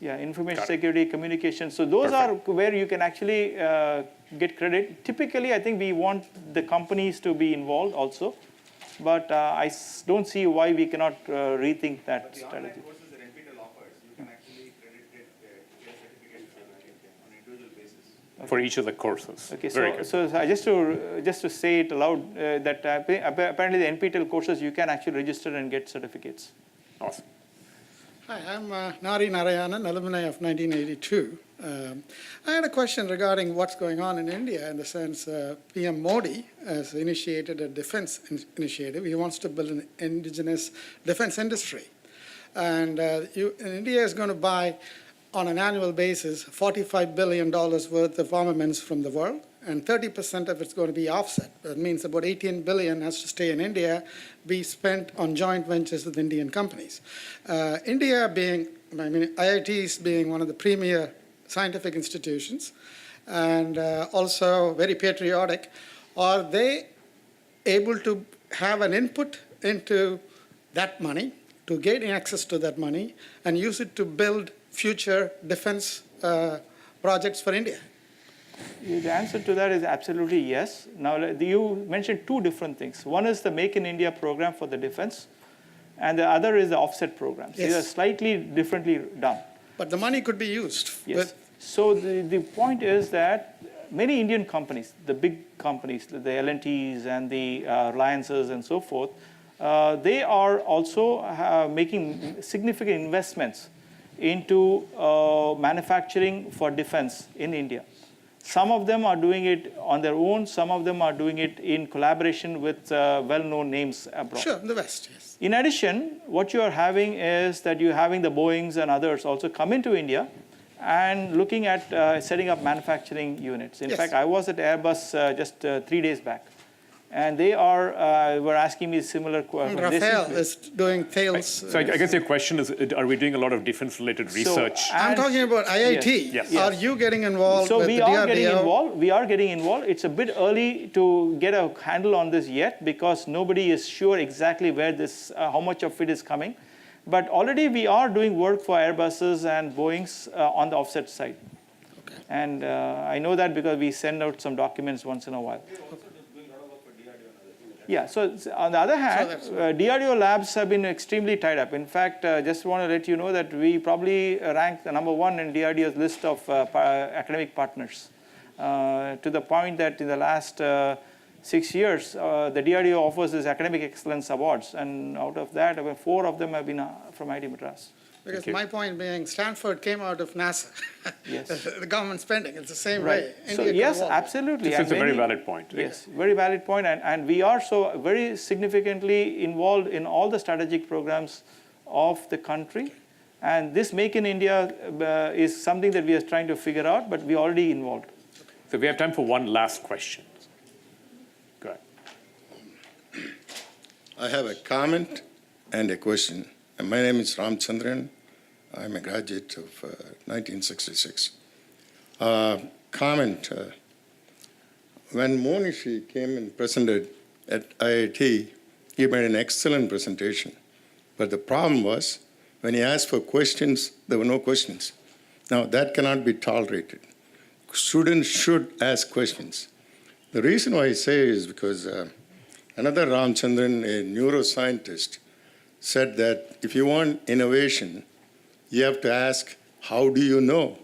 information security, communications. So those Perfect. are where you can actually get credit. Typically, I think we want the companies to be involved also, but don't see why we cannot rethink that strategy. Courses that NPTEL offers, you can actually credit it, get certificates on an individual basis. For each of the courses. Okay, Very good. so just to say it aloud, that apparently the NPTEL courses you can actually register and get certificates. Awesome. Hi, I'm Nari Narayanan, alumni of 1982. I had a question regarding what's going on in India in the sense PM Modi has initiated a defense initiative. He wants to build an indigenous defense industry. And India is going to buy, on an annual basis, $45 billion worth of armaments from the world, and 30% of it's going to be offset. That means about $18 billion has to stay in India, be spent on joint ventures with Indian companies. India being, IITs being one of the premier scientific institutions, and also very patriotic, are they able to have an input into that money, to gain access to that money, and use it to build future defense projects for India? The answer to that is absolutely yes. Now, you mentioned two different things. One is the Make in India program for the defense, and the other is the offset programs. Yes. These are slightly differently done. But the money could be used. Yes. So the point is that many Indian companies, the big companies, the L&Ts and the Reliances and so forth, they are also making significant investments into manufacturing for defense in India. Some of them are doing it on their own. Some of them are doing it in collaboration with well-known names abroad. Sure, in the West, yes. In addition, what you are having is that you're having the Boeings and others also come into India and looking at setting up manufacturing units. In Yes. fact, I was at Airbus just 3 days back, and they were asking me similar questions. Rafael is doing tails. So I guess your question is, are we doing a lot of defense-related research? I'm talking about IIT. Yes. Are you getting involved So with we the are DRDO? getting involved. We are getting involved. It's a bit early to get a handle on this yet because nobody is sure exactly where this, how much of it is coming. But already we are doing work for Airbuses and Boeings on the offset side. Okay. And I know that because we send out some documents once in a while. Yeah, so on the other hand, DRDO labs have been extremely tied up. In fact, just want to let you know that we probably rank the #1 in DRDO's list of academic partners, to the point that in the last 6 years, the DRDO offers these academic excellence awards, and out of that, 4 of them have been from IIT Madras. Because my point being, Stanford came out of NASA. Yes. The government spending, it's the same Right. way. So India could yes, evolve. absolutely. This And is a very many- valid point. Yes, very valid point, and we are so very significantly involved in all the strategic programs of the country. And this Make in India is something that we are trying to figure out, but we're already involved. So we have time for one last question. Go ahead. I have a comment and a question. And my name is Ramchandran. I'm a graduate of 1966. Comment. When Monishi came and presented at IIT, he made an excellent presentation. But the problem was, when he asked for questions, there were no questions. Now, that cannot be tolerated. Students should ask questions. The reason why I say is because another Ramchandran, a neuroscientist, said that if you want innovation, you have to ask, how do you know?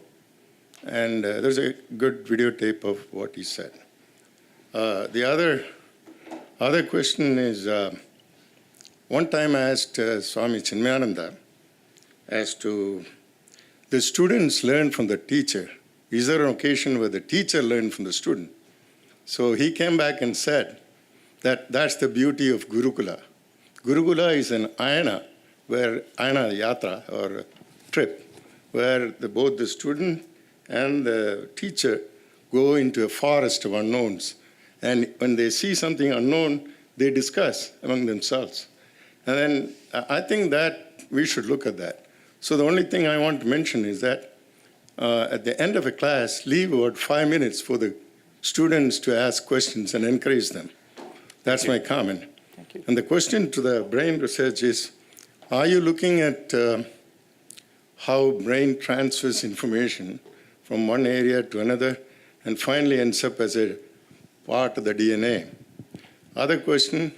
And there's a good videotape of what he said. The other question is, one time I asked Swami Chinmayananda as to the students learn from the teacher. Is there an occasion where the teacher learned from the student? So he came back and said that that's the beauty of Gurukula. Gurukula is an ayana, where ayana yatra or trip, where both the student and the teacher go into a forest of unknowns. And when they see something unknown, they discuss among themselves. And then I think that we should look at that. So the only thing I want to mention is that at the end of a class, leave about 5 minutes for the students to ask questions and encourage them. That's my comment. Thank you. And the question to the brain research is, are you looking at how brain transfers information from one area to another and finally ends up as a part of the DNA? Other question,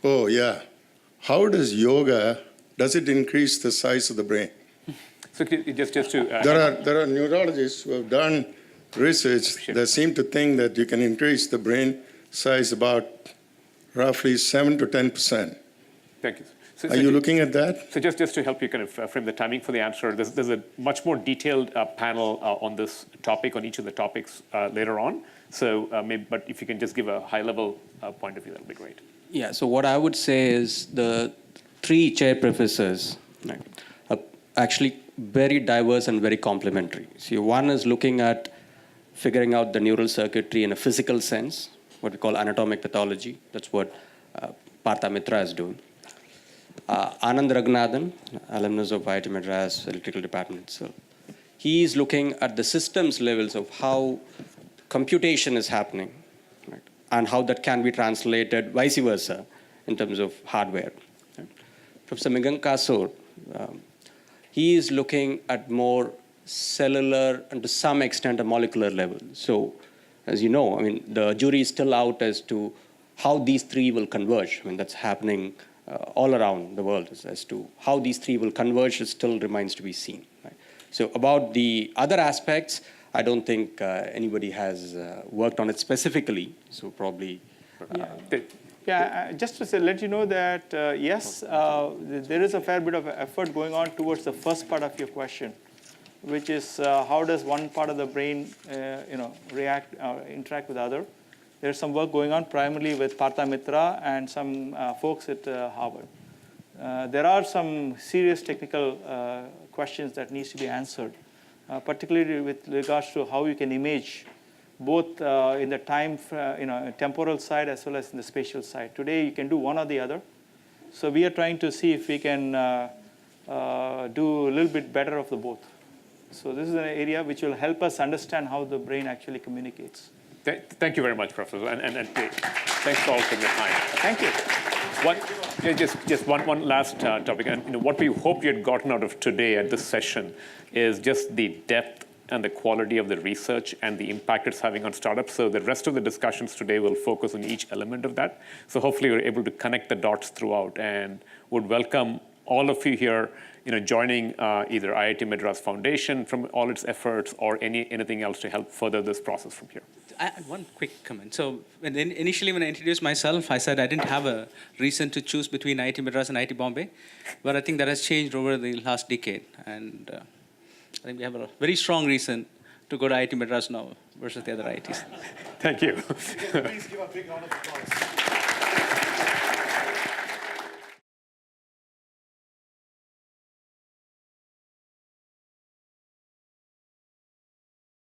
oh yeah, how does yoga, does it increase the size of the brain? So just to There are neurologists who have done research that seem to think that you can increase the brain size about roughly 7 to 10%. thank you. So, Are you looking at that? So just to help you kind of frame the timing for the answer, there's a much more detailed panel on this topic, on each of the topics later on. So but if you can just give a high-level point of view, that'll be great. Yeah, so what I would say is the three chair professors, right, are actually very diverse and very complementary. So one is looking at figuring out the neural circuitry in a physical sense, what we call anatomic pathology. That's what Partha Mitra is doing. Anand Raghunathan, alumnus of IIT Madras Electrical Department itself, he is looking at the systems levels of how computation is happening, right, and how that can be translated vice versa in terms of hardware. Right. Professor Migan Kasur, he is looking at more cellular and to some extent a molecular level. So, as you know, I mean, the jury is still out as to how these three will converge. I mean, that's happening all around the world as to how these three will converge. It still remains to be seen. Right? So, about the other aspects, I don't think anybody has worked on it specifically. So, probably. Yeah, just to say, let you know that, yes, there is a fair bit of effort going on towards the first part of your question, which is how does one part of the brain react or interact with the other. There's some work going on primarily with Partha Mitra and some folks at Harvard. There are some serious technical questions that needs to be answered, particularly with regards to how you can image both in the temporal side as well as in the spatial side. Today, you can do one or the other. So we are trying to see if we can do a little bit better of the both. So this is an area which will help us understand how the brain actually communicates. Thank you very much, Professor, and thanks for all taking the time. Thank you. Just one last topic, and what we hope you had gotten out of today at this session is just the depth and the quality of the research and the impact it's having on startups. So the rest of the discussions today will focus on each element of that. So hopefully you're able to connect the dots throughout, and would welcome all of you here, joining either IIT Madras Foundation from all its efforts or anything else to help further this process from here. One quick comment. So initially when I introduced myself, I said I didn't have a reason to choose between IIT Madras and IIT Bombay, but I think that has changed over the last decade. And I think we have a very strong reason to go to IIT Madras now versus the other IITs. Thank you. Please give a big round of applause.